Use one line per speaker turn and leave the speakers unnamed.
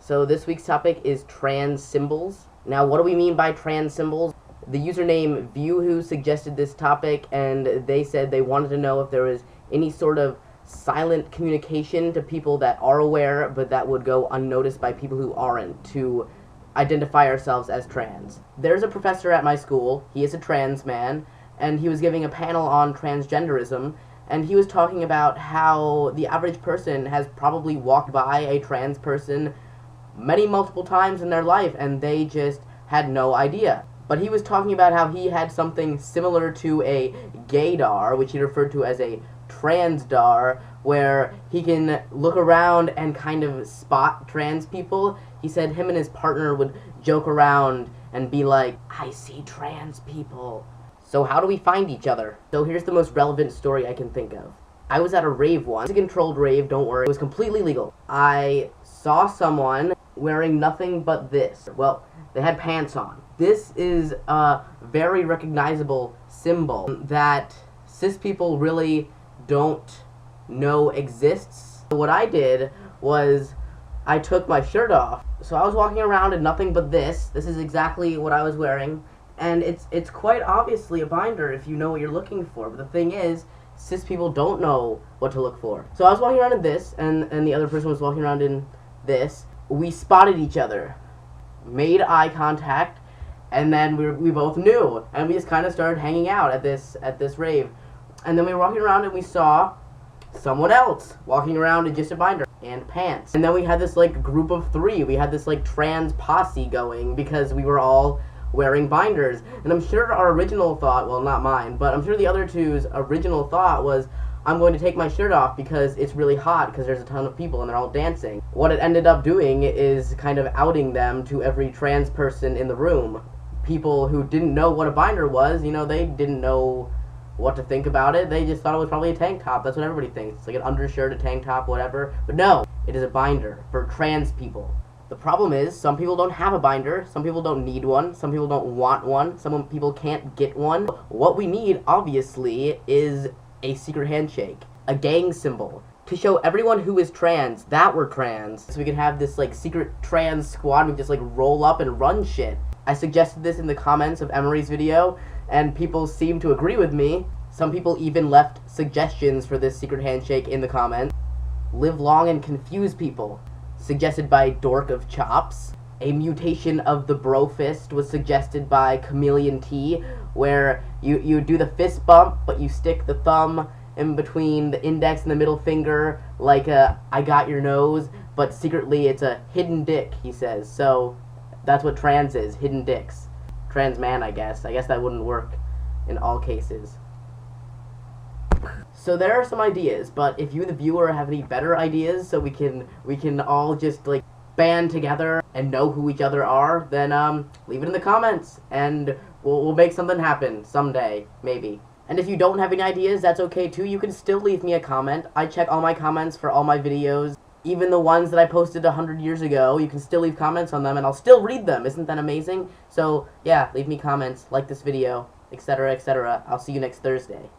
So this week's topic is trans symbols. Now, what do we mean by trans symbols? The username ViewWho suggested this topic, and they said they wanted to know if there was any sort of silent communication to people that are aware, but that would go unnoticed by people who aren't, to identify ourselves as trans. There's a professor at my school, he is a trans man, and he was giving a panel on transgenderism, and he was talking about how the average person has probably walked by a trans person multiple times in their life, and they just had no idea. But he was talking about how he had something similar to a gaydar, which he referred to as a transdar, where he can look around and kind of spot trans people. He said him and his partner would joke around and be like, "I see trans people." So how do we find each other? So here's the most relevant story I can think of. I was at a rave once. It was a controlled rave, don't worry. It was completely legal. I saw someone wearing nothing but this. Well, they had pants on. This is a very recognizable symbol that cis people really don't know exists. What I did was I took my shirt off. So I was walking around in nothing but this. This is exactly what I was wearing. And it's quite obviously a binder if you know what you're looking for. But the thing is, cis people don't know what to look for. So I was walking around in this, and the other person was walking around in this. We spotted each other, made eye contact, and then we both knew, and we just kind of started hanging out at this rave. And then we were walking around and we saw someone else walking around in just a binder and pants. And then we had this like group of three. We had this like trans posse going because we were all wearing binders. And I'm sure our original thought, well, not mine, but I'm sure the other two's original thought was, I'm going to take my shirt off because it's really hot because there's a ton of people and they're all dancing. What it ended up doing is kind of outing them to every trans person in the room. People who didn't know what a binder was, you know, they didn't know what to think about it. They just thought it was probably a tank top. That's what everybody thinks. It's like an undershirt, a tank top, whatever. But no, it is a binder for trans people. The problem is, some people don't have a binder, some people don't need one, some people don't want one, some people can't get one. What we need, obviously, is a secret handshake, a gang symbol, to show everyone who is trans that we're trans, so we can have this like secret trans squad. We just like roll up and run shit. I suggested this in the comments of Emery's video, and people seem to agree with me. Some people even left suggestions for this secret handshake in the comments. Live long and confuse people, suggested by Dork of Chops. A mutation of the bro fist was suggested by Chameleon T, where you do the fist bump, but you stick the thumb in between the index and the middle finger, like a "I got your nose," but secretly it's a hidden dick, he says. So that's what trans is, hidden dicks. Trans man, I guess. I guess that wouldn't work in all cases. So there are some ideas, but if you, the viewer, have any better ideas so we can all just like band together and know who each other are, then leave it in the comments, and we'll make something happen someday, maybe. And if you don't have any ideas, that's okay too. You can still leave me a comment. I check all my comments for all my videos, even the ones that I posted 100 years ago. You can still leave comments on them, and I'll still read them. Isn't that amazing? So yeah, leave me comments, like this video, etc., etc. I'll see you next Thursday.